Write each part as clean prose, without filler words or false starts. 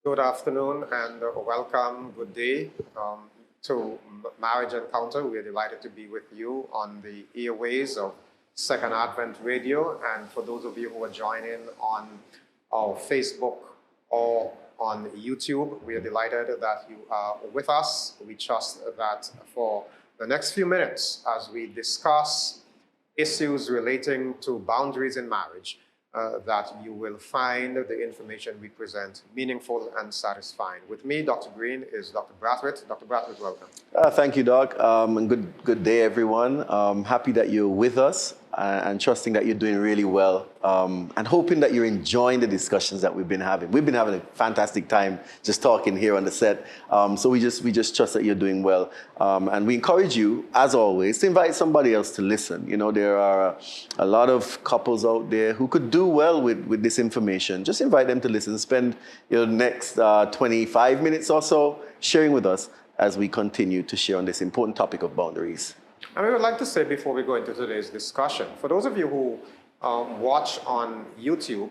Good afternoon and welcome, good day to Marriage Encounter. We're delighted to be with you on the airways of Second Advent Radio. And for those of you who are joining on our Facebook or on YouTube, we are delighted that you are with us. We trust that for the next few minutes, as we discuss issues relating to boundaries in marriage, that you will find the information we present meaningful and satisfying. With me, Dr. Greene, is Dr. Braithwaite. Dr. Braithwaite, welcome. Thank you, Doc. And good day, everyone. Happy that you're with us and trusting that you're doing really well and hoping that you're enjoying the discussions that we've been having. We've been having a fantastic time just talking here on the set. So we just trust that you're doing well. And we encourage you, as always, to invite somebody else to listen. You know, there are a lot of couples out there who could do well with this information. Just invite them to listen. Spend your next 25 minutes or so sharing with us as we continue to share on this important topic of boundaries. And we would like to say before we go into today's discussion, for those of you who watch on YouTube,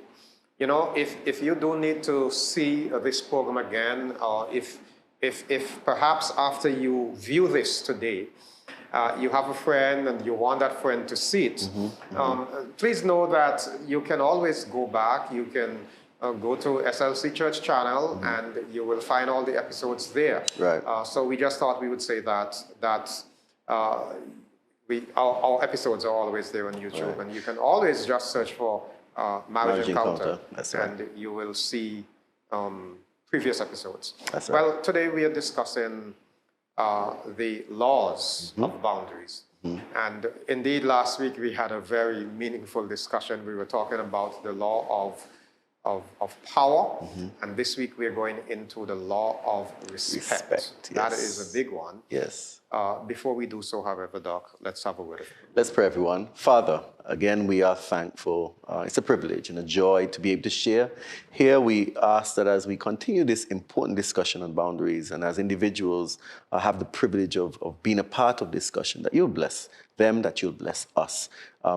you know, if you do need to see this program again, or if perhaps after you view this today, you have a friend and you want that friend to see it, please know that you can always go back. You can go to SLC Church channel and you will find all the episodes there. Right. So we just thought we would say that our episodes are always there on YouTube, right. And you can always just search for Marriage Encounter. That's right. And you will see previous episodes. That's right. Well, today we are discussing the laws of boundaries. And indeed, last week we had a very meaningful discussion. We were talking about the law of power, and this week we're going into the law of respect. Yes. That is a big one. Yes. Before we do so, however, Doc, let's have a word of prayer. Let's pray, everyone. Father, again, we are thankful. It's a privilege and a joy to be able to share. Here we ask that as we continue this important discussion on boundaries, and as individuals have the privilege of being a part of discussion, that you'll bless them, that you'll bless us.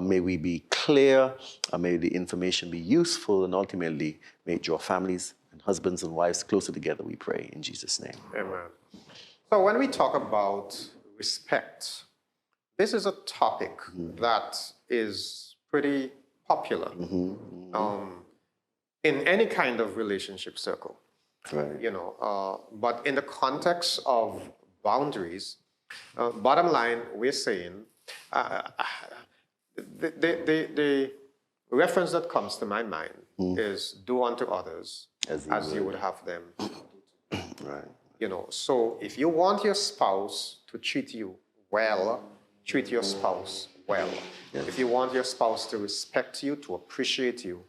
May we be clear, may the information be useful, and ultimately may it draw families and husbands and wives closer together, we pray in Jesus' name. Amen. So when we talk about respect, this is a topic that is pretty popular in any kind of relationship circle. Right. You know, but in the context of boundaries, bottom line, we're saying the reference that comes to my mind is do unto others as you would have them. Right. You know, so if you want your spouse to treat you well, treat your spouse well. Yes. If you want your spouse to respect you, to appreciate you,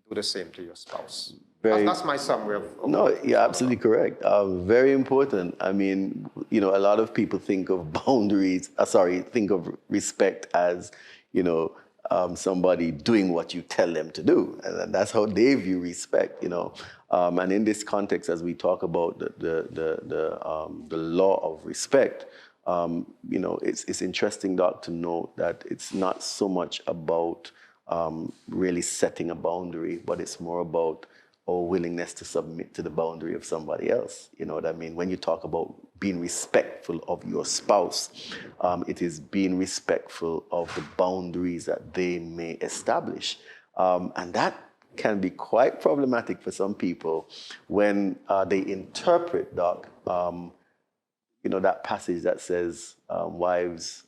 do the same to your spouse. That's my summary of No, you're absolutely correct. Very important. I mean, you know, a lot of people think of boundaries, think of respect as, you know, somebody doing what you tell them to do. And that's how they view respect, you know. And in this context, as we talk about the law of respect, you know, it's interesting, Doc, to note that it's not so much about really setting a boundary, but it's more about our willingness to submit to the boundary of somebody else. You know what I mean? When you talk about being respectful of your spouse, it is being respectful of the boundaries that they may establish. And that can be quite problematic for some people when they interpret, Doc, you know, that passage that says, wives,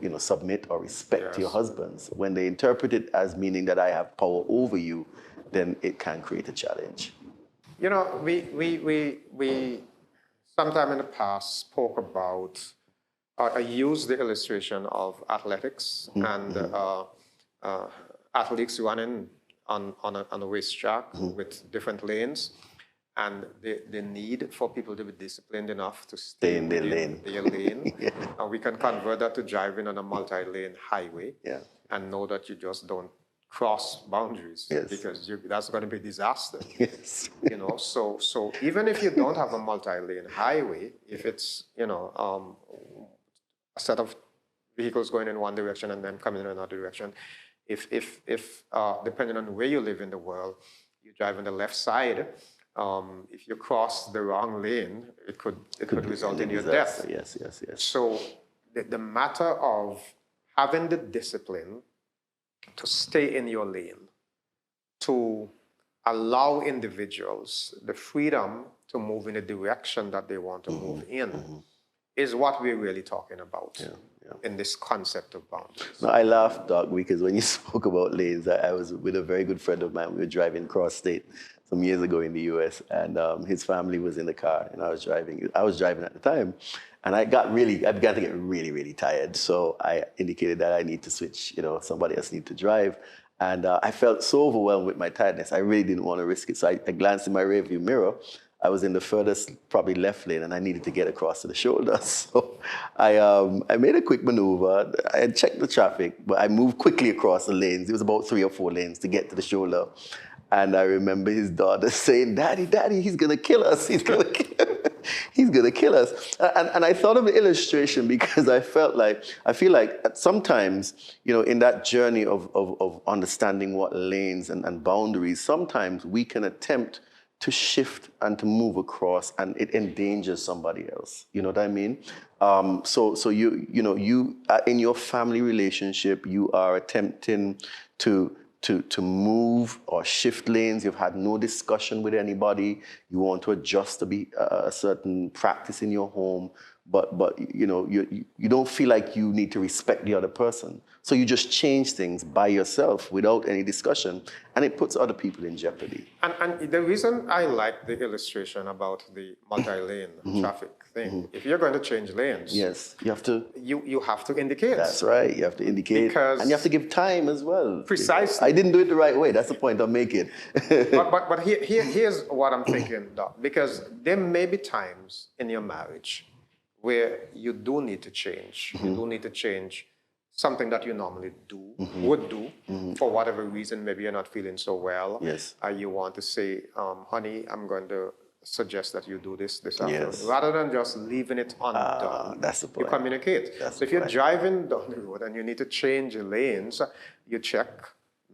you know, submit or respect your husbands. When they interpret it as meaning that I have power over you, then it can create a challenge. You know, we sometime in the past spoke about, I used the illustration of athletics and athletes running on a racetrack with different lanes, and the need for people to be disciplined enough to stay in their lane. And we can convert that to driving on a multi-lane highway and know that you just don't cross boundaries because that's going to be a disaster. You know, so even if you don't have a multi-lane highway, if it's, you know, a set of vehicles going in one direction and then coming in another direction, if depending on where you live in the world, you drive on the left side, If you cross the wrong lane, it could result in your disaster. death. Yes, yes, yes. So the matter of having the discipline to stay in your lane, to allow individuals the freedom to move in the direction that they want to move in, is what we're really talking about in this concept of boundaries. No, I laughed, Doc, because when you spoke about lanes, I was with a very good friend of mine. We were driving cross state some years ago in the US, and his family was in the car, and I was driving. I was driving at the time, and I began to get really, really tired. So I indicated that I need to switch, somebody else need to drive. And I felt so overwhelmed with my tiredness. I really didn't want to risk it. So I glanced in my rearview mirror. I was in the furthest, probably left lane, and I needed to get across to the shoulder. So I made a quick maneuver. I had checked the traffic, but I moved quickly across the lanes. It was about 3 or 4 lanes to get to the shoulder. And I remember his daughter saying, "Daddy, Daddy, he's going to kill us. He's going to kill us." And I thought of the illustration because I feel like sometimes, in that journey of understanding what lanes and boundaries, sometimes we can attempt to shift and to move across, and it endangers somebody else. You know what I mean? So you in your family relationship, you are attempting to move or shift lanes. You've had no discussion with anybody. You want to adjust to be a certain practice in your home, but you don't feel like you need to respect the other person. So you just change things by yourself without any discussion, and it puts other people in jeopardy. And the reason I like the illustration about the multi-lane traffic thing, if you're going to change lanes, yes, you have to. You have to indicate. That's right. You have to indicate, and you have to give time as well. Precisely. I didn't do it the right way. That's the point I'm making. but here's what I'm thinking, Doc, because there may be times in your marriage where you do need to change. You do need to change something that you normally would do, for whatever reason. Maybe you're not feeling so well. Yes. You want to say, honey, I'm going to suggest that you do this afternoon. Yes. Rather than just leaving it undone. That's the point. You communicate. So if you're driving down the road and you need to change lanes, you check,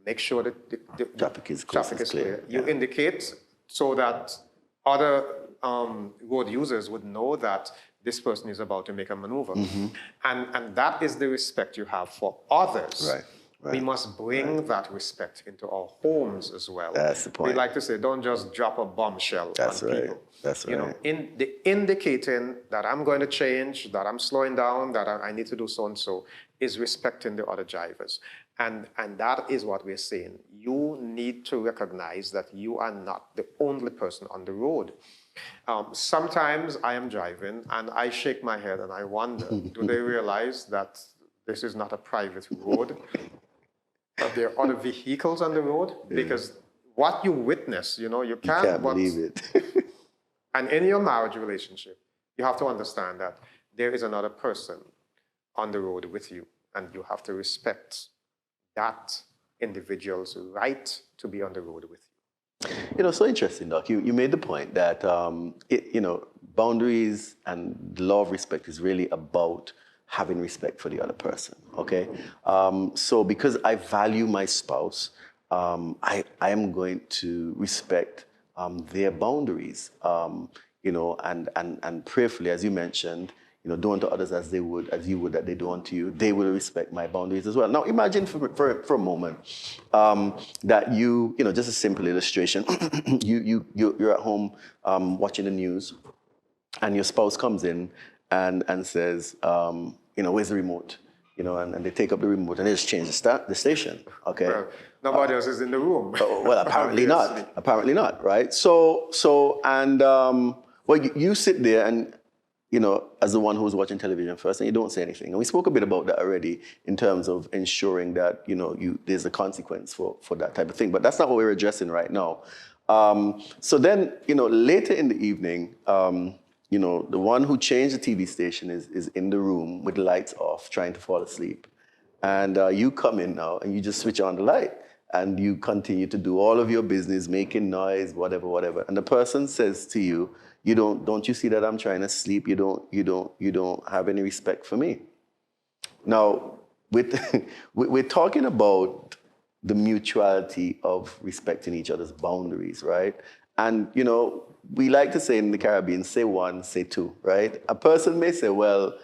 make sure that the traffic is clear. You indicate so that other road users would know that this person is about to make a maneuver. And that is the respect you have for others. Right. We must bring that respect into our homes as well. That's the point. We like to say, don't just drop a bombshell on people. That's right. In the indicating that I'm going to change, that I'm slowing down, that I need to do so and so, is respecting the other drivers. And that is what we're saying. You need to recognize that you are not the only person on the road. Sometimes I am driving and I shake my head and I wonder, do they realize that this is not a private road? That there are other vehicles on the road? Because what you witness, you can't believe it. And in your marriage relationship, you have to understand that there is another person on the road with you, and you have to respect that individual's right to be on the road with you. So interesting, Doc. You made the point that boundaries and the law of respect is really about having respect for the other person. Okay, so because I value my spouse, I am going to respect their boundaries. And prayerfully, as you mentioned, do unto others as you would that they do unto you. They will respect my boundaries as well. Now, imagine for a moment that just a simple illustration. You're at home watching the news, and your spouse comes in and says, where's the remote? And they take up the remote and they just change the station. Okay. Well, nobody else is in the room. Well, apparently not. Apparently not, right? You sit there and, as the one who's watching television first, and you don't say anything. And we spoke a bit about that already in terms of ensuring that, there's a consequence for that type of thing. But that's not what we're addressing right now. So then, later in the evening, the one who changed the TV station is in the room with the lights off, trying to fall asleep. And you come in now and you just switch on the light and you continue to do all of your business, making noise, whatever. And the person says to you, don't you see that I'm trying to sleep? You don't have any respect for me. Now, we're talking about the mutuality of respecting each other's boundaries, right? And, we like to say in the Caribbean, say one, say two, right? A person may say, well,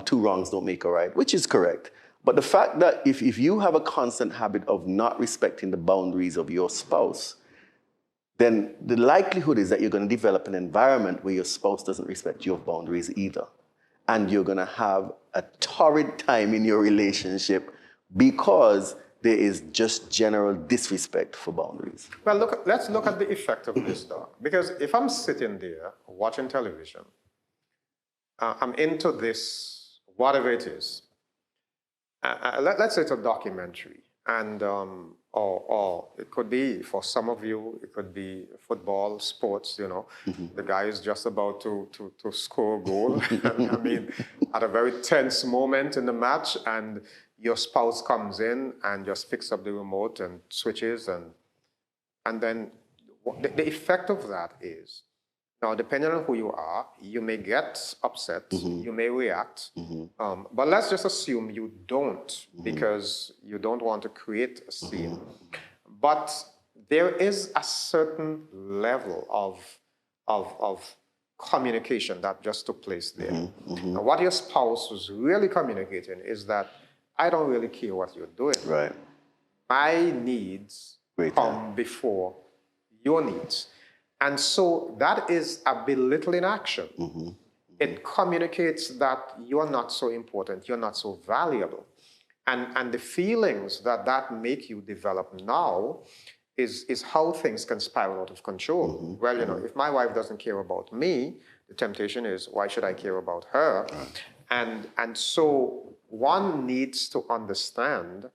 two wrongs don't make a right, which is correct. But the fact that if you have a constant habit of not respecting the boundaries of your spouse, then the likelihood is that you're going to develop an environment where your spouse doesn't respect your boundaries either. And you're going to have a torrid time in your relationship because there is just general disrespect for boundaries. Well, let's look at the effect of this, Doc. Because if I'm sitting there watching television, I'm into this, whatever it is. Let's say it's a documentary, and or it could be, for some of you, it could be football, sports. The guy is just about to score a goal. I mean, at a very tense moment in the match, and your spouse comes in and just picks up the remote and switches, and then the effect of that is, now, depending on who you are, you may get upset, you may react, but let's just assume you don't, because you don't want to create a scene. But there is a certain level of communication that just took place there. Now, what your spouse was really communicating is that, I don't really care what you're doing. Right. My needs come before your needs. And so that is a belittling action. It communicates that you're not so important, you're not so valuable. And the feelings that make you develop now is how things can spiral out of control. Well, if my wife doesn't care about me, the temptation is, why should I care about her? Right. And so one needs to understand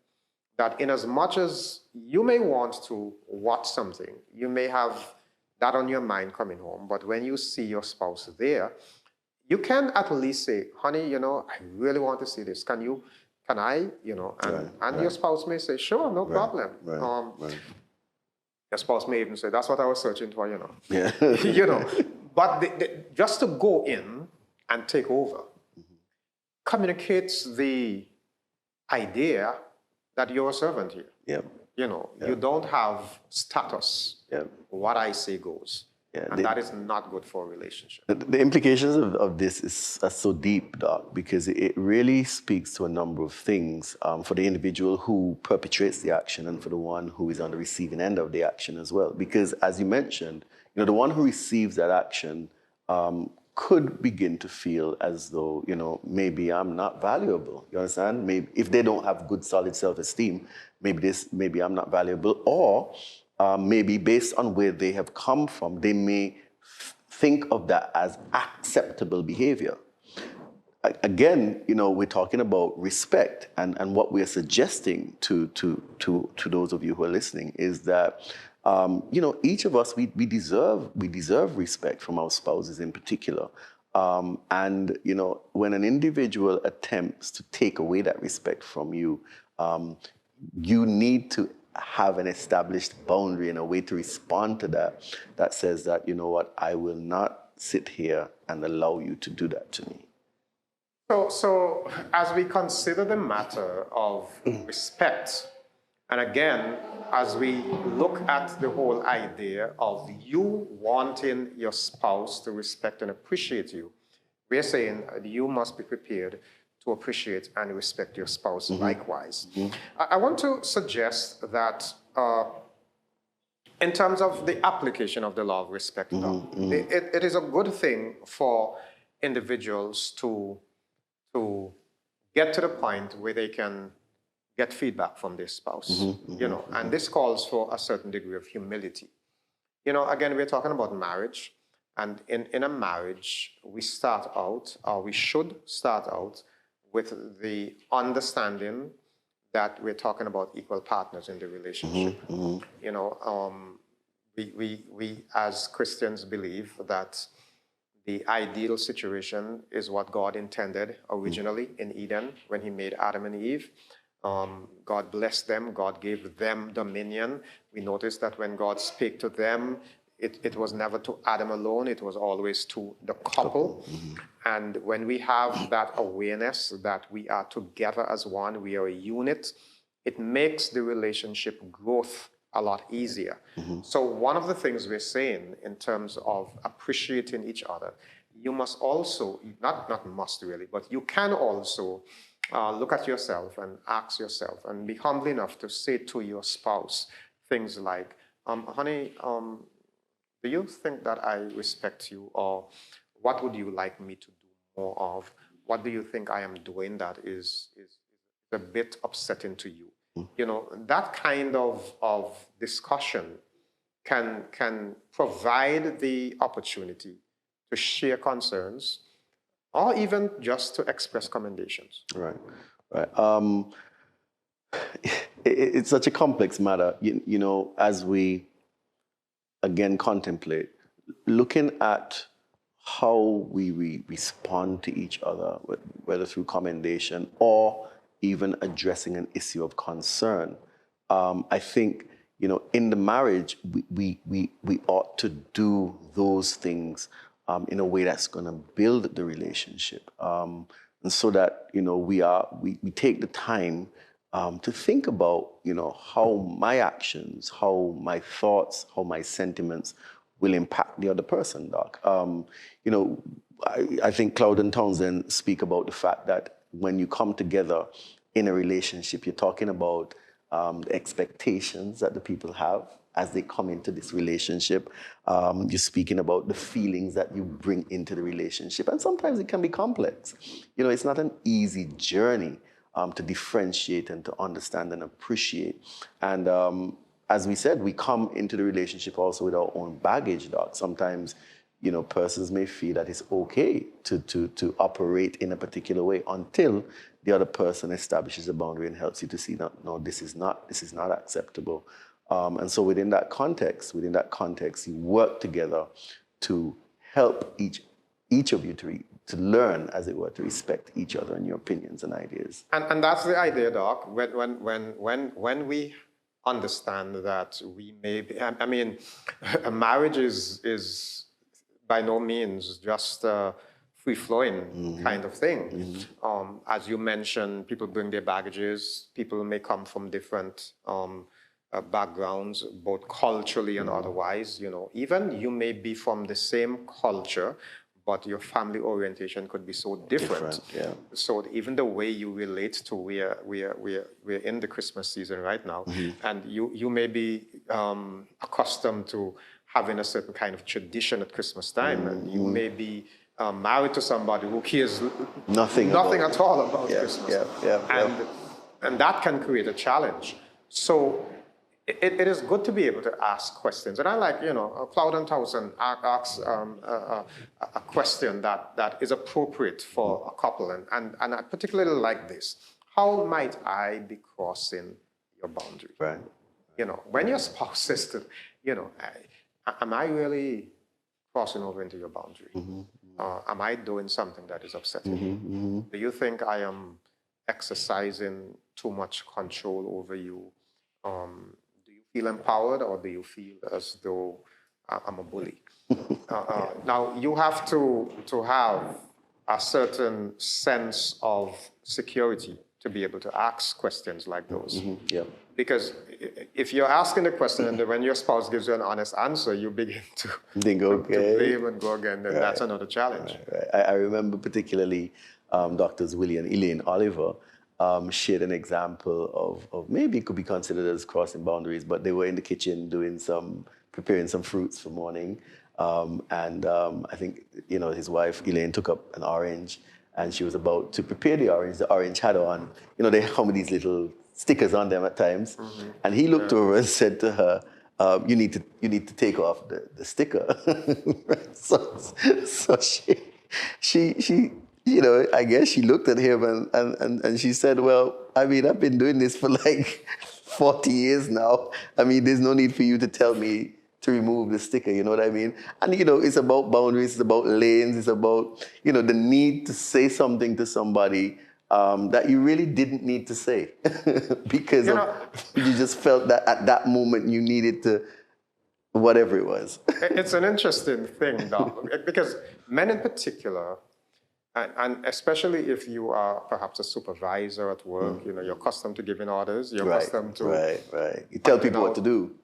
that in as much as you may want to watch something, you may have that on your mind coming home, but when you see your spouse there, you can at least say, honey, I really want to see this. Can I, and your spouse may say, sure, no problem. Your spouse may even say, that's what I was searching for, Yeah. But just to go in and take over communicates the idea that you're a servant here. Yep. You don't have status. Yep. What I say goes. Yeah, and that is not good for a relationship. The implications of this are so deep, Doc, because it really speaks to a number of things for the individual who perpetrates the action and for the one who is on the receiving end of the action as well. Because as you mentioned, the one who receives that action could begin to feel as though, maybe I'm not valuable. You understand? Maybe if they don't have good, solid self-esteem, maybe I'm not valuable, or maybe based on where they have come from, they may think of that as acceptable behavior. Again, we're talking about respect, and what we're suggesting to those of you who are listening is that each of us, we deserve respect from our spouses in particular. And when an individual attempts to take away that respect from you, you need to have an established boundary and a way to respond to that says that, I will not sit here and allow you to do that to me. So as we consider the matter of respect, and again, as we look at the whole idea of you wanting your spouse to respect and appreciate you, we're saying you must be prepared to appreciate and respect your spouse likewise. I want to suggest that in terms of the application of the law of respect, it is a good thing for individuals to get to the point where they can get feedback from their spouse, and this calls for a certain degree of humility. Again, we're talking about marriage, and in a marriage, we start out, or we should start out, with the understanding that we're talking about equal partners in the relationship. We as Christians believe that the ideal situation is what God intended originally in Eden when he made Adam and Eve. God blessed them, God gave them dominion. We notice that when God spake to them, it was never to Adam alone, it was always to the couple. And when we have that awareness that we are together as one, we are a unit, it makes the relationship growth a lot easier. So one of the things we're saying in terms of appreciating each other, you must also, not must really, but you can also look at yourself and ask yourself and be humble enough to say to your spouse things like, honey, do you think that I respect you? Or what would you like me to do more of? What do you think I am doing that is a bit upsetting to you? You know, that kind of discussion can provide the opportunity to share concerns or even just to express commendations. Right, right. It's such a complex matter, you know, as we again contemplate, looking at how we respond to each other, whether through commendation or even addressing an issue of concern. I think, you know, in the marriage, we ought to do those things in a way that's going to build the relationship, and so that, you know, we take the time to think about, you know, how my actions, how my thoughts, how my sentiments will impact the other person, Doc. You know, I think Cloud and Townsend speak about the fact that when you come together in a relationship, you're talking about the expectations that the people have as they come into this relationship. You're speaking about the feelings that you bring into the relationship. And sometimes it can be complex. You know, it's not an easy journey to differentiate and to understand and appreciate. And as we said, we come into the relationship also with our own baggage, Doc. Sometimes, you know, persons may feel that it's okay to operate in a particular way until the other person establishes a boundary and helps you to see, no, this is not acceptable. And so within that context, you work together to help each of you to learn, as it were, to respect each other and your opinions and ideas. And that's the idea, Doc. When we understand that we may be, I mean, a marriage is by no means just a free-flowing kind of thing. As you mentioned, people bring their baggages. People may come from different backgrounds, both culturally and otherwise. You know, even you may be from the same culture, but your family orientation could be so different. Yeah. So even the way you relate to we're in the Christmas season right now, and you may be accustomed to having a certain kind of tradition at Christmas time, and you may be married to somebody who cares nothing at all about Christmas. And that can create a challenge. So it is good to be able to ask questions. And I like, you know, Cloud and Townsend asks a question that is appropriate for a couple. And I particularly like this. How might I be crossing your boundary? Right. You know, when your spouse says to, you know, am I really crossing over into your boundary? Am I doing something that is upsetting you? Do you think I am exercising too much control over you? Do you feel empowered, or do you feel as though I'm a bully? Now, you have to have a certain sense of security to be able to ask questions like those. Because if you're asking the question and then when your spouse gives you an honest answer, you begin to blame and go again, then that's another challenge. Right. I remember particularly Doctors Willie and Elaine Oliver shared an example of maybe it could be considered as crossing boundaries, but they were in the kitchen preparing some fruits for morning. I think, you know, his wife, Elaine, took up an orange and she was about to prepare the orange. The orange had on, you know, they come with these little stickers on them at times. And he looked over and said to her, you need to take off the sticker. So she you know, I guess she looked at him and she said, well, I mean, I've been doing this for like 40 years now. I mean, there's no need for you to tell me to remove the sticker, you know what I mean? And, you know, it's about boundaries, it's about lanes, it's about, you know, the need to say something to somebody that you really didn't need to say because you just felt that at that moment you needed to, whatever it was. It's an interesting thing, though, because men in particular, and especially if you are perhaps a supervisor at work, you know, you're accustomed to giving orders, you're accustomed to... Right. You tell people what to do.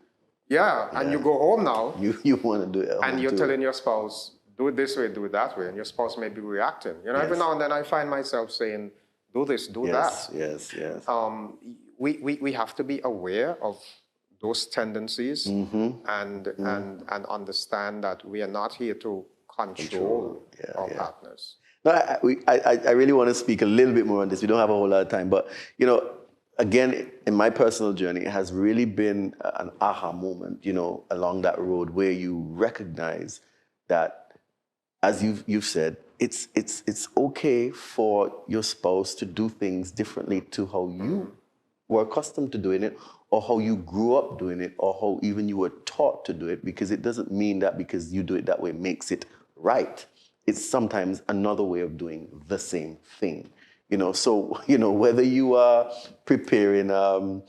Yeah, and you go home now. You want to do it at and home you're too. telling your spouse, do it this way, do it that way, and your spouse may be reacting. Every now and then I find myself saying, do this, do that. Yes. We have to be aware of those tendencies Mm-hmm. and understand that we are not here to control our partners. No, I really want to speak a little bit more on this. We don't have a whole lot of time, but again, in my personal journey, it has really been an aha moment, along that road where you recognize that, as you've said, it's okay for your spouse to do things differently to how you were accustomed to doing it, or how you grew up doing it, or how even you were taught to do it, because it doesn't mean that because you do it that way makes it right. It's sometimes another way of doing the same thing. So whether you are preparing gluten,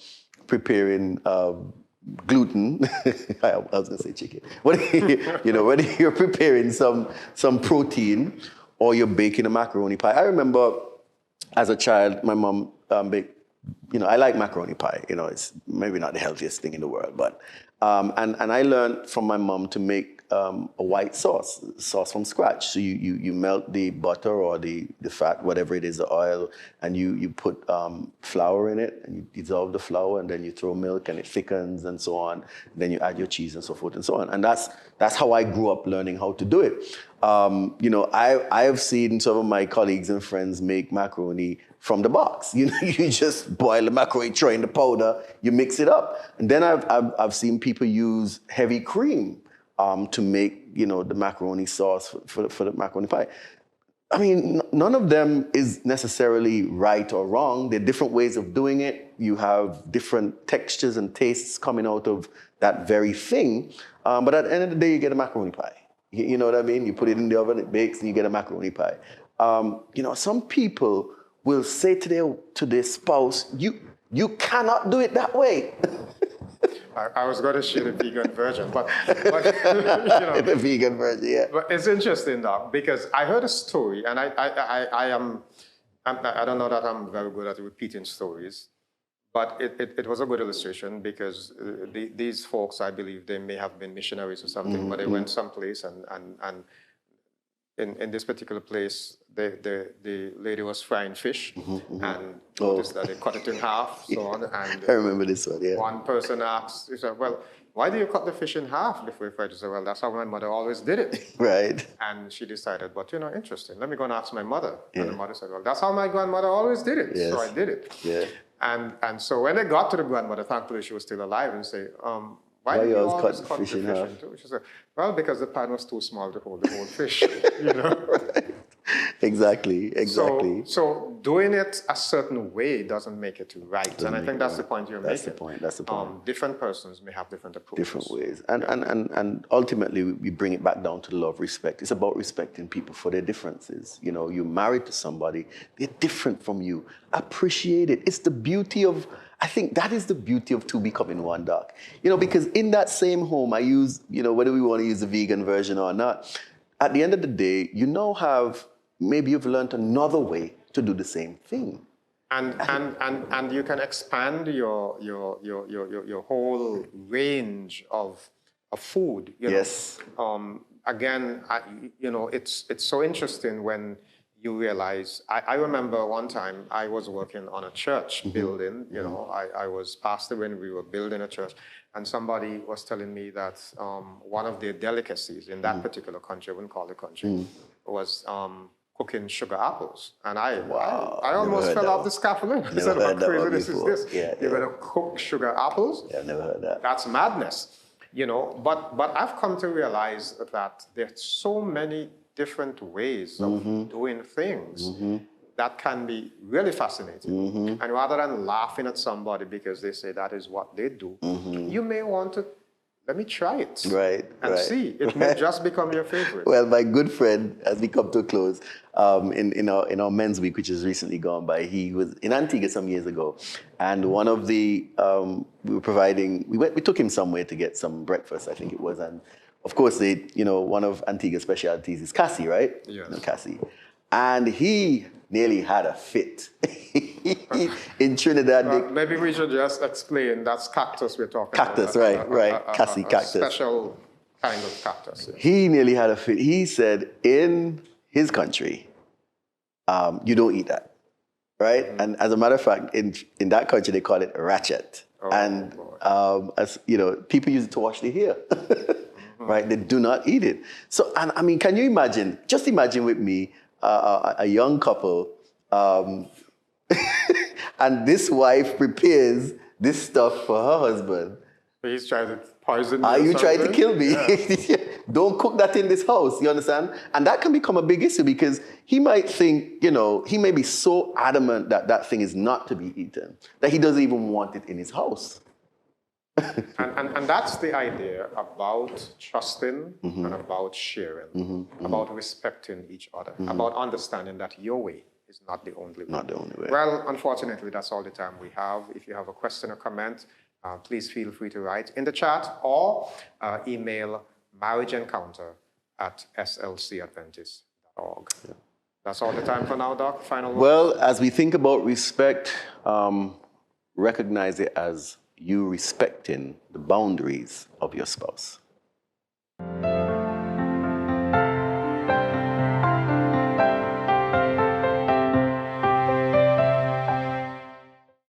I was gonna say chicken. Whether you're preparing some protein or you're baking a macaroni pie. I remember as a child, my mom baked. I like macaroni pie. It's maybe not the healthiest thing in the world, but and I learned from my mom to make a white sauce from scratch. So you melt the butter or the fat, whatever it is, the oil, and you put flour in it, and you dissolve the flour, and then you throw milk, and it thickens, and so on. Then you add your cheese and so forth and so on. And that's how I grew up learning how to do it. I have seen some of my colleagues and friends make macaroni from the box. You just boil the macaroni, throw in the powder, you mix it up. And then I've seen people use heavy cream to make the macaroni sauce for the macaroni pie. I mean, none of them is necessarily right or wrong. There are different ways of doing it. You have different textures and tastes coming out of that very thing. But at the end of the day, you get a macaroni pie. You know what I mean? You put it in the oven, it bakes, and you get a macaroni pie. Some people will say to their spouse, you cannot do it that way. I was going to share the vegan version, but the vegan version, yeah. But it's interesting, Doc, because I heard a story, and I don't know that I'm very good at repeating stories, but it was a good illustration because these folks, I believe, they may have been missionaries or something, but they went someplace and in this particular place, the lady was frying fish and noticed that they cut it in half, so on. And I remember this one, yeah. One person asked, he said, well, why do you cut the fish in half before you fry it? She said, well, that's how my mother always did it. Right. And she decided, but interesting, let me go and ask my mother. Yeah. And the mother said, well, that's how my grandmother always did it. Yes. So I did it. Yeah. And so when they got to the grandmother, thankfully she was still alive, and say, why do you always cut the fish in half? She said, well, because the pan was too small to hold the whole fish, Right. Exactly. So doing it a certain way doesn't make it right. And I think that's the point you're making. That's the point. Different persons may have different approaches. Different ways. And ultimately, we bring it back down to love, respect. It's about respecting people for their differences. You're married to somebody, they're different from you. Appreciate it. It's the beauty of, I think that is the beauty of two becoming one, Doc. Because in that same home, I use, whether we want to use the vegan version or not, at the end of the day, maybe you've learned another way to do the same thing. And you can expand your whole range of food. Yes. Again, it's so interesting when you realize. I remember one time I was working on a church building. I was pastor when we were building a church, and somebody was telling me that one of their delicacies in that particular country, I wouldn't call it country, was cooking sugar apples. And I almost fell off the scaffolding. I said, how crazy is this? Yeah, You're going to cook sugar apples? Yeah, I've never heard that. That's madness. But I've come to realize that there's so many different ways of doing things that can be really fascinating. And rather than laughing at somebody because they say that is what they do, you may want to, let me try it. Right. And see. It may just become your favorite. Well, my good friend, as we come to a close, in our men's week, which is recently gone by, he was in Antigua some years ago. And one of the, we were providing, we took him somewhere to get some breakfast, I think it was. And of course, one of Antigua's specialties is cassie, right? Yes. Cassie. and he nearly had a fit. In Trinidad, Maybe we should just explain that's cactus we're talking cactus, about. right, Cassie cactus. Special kind of cactus. Yes. He nearly had a fit. He said in his country, you don't eat that, right? Mm-hmm. And as a matter of fact, in that country, they call it ratchet. Oh, and as you know, people use it to wash their hair, mm-hmm. right? They do not eat it. So, and I mean, can you imagine? Just imagine with me, a young couple, and this wife prepares this stuff for her husband. He's trying to poison me. Are you trying to kill me? Yeah. Don't cook that in this house, you understand? And that can become a big issue because he might think, you know, he may be so adamant that that thing is not to be eaten, that he doesn't even want it in his house. and that's the idea about trusting mm-hmm. and about sharing, mm-hmm. about respecting each other, mm-hmm. about understanding that your way is not the only way. Not the only way. Well, unfortunately, that's all the time we have. If you have a question or comment, please feel free to write in the chat or email marriageencounter@slcadventist.org. Yeah. That's all the time for now, Doc. Final words? Well, as we think about respect, recognize it as you respecting the boundaries of your spouse.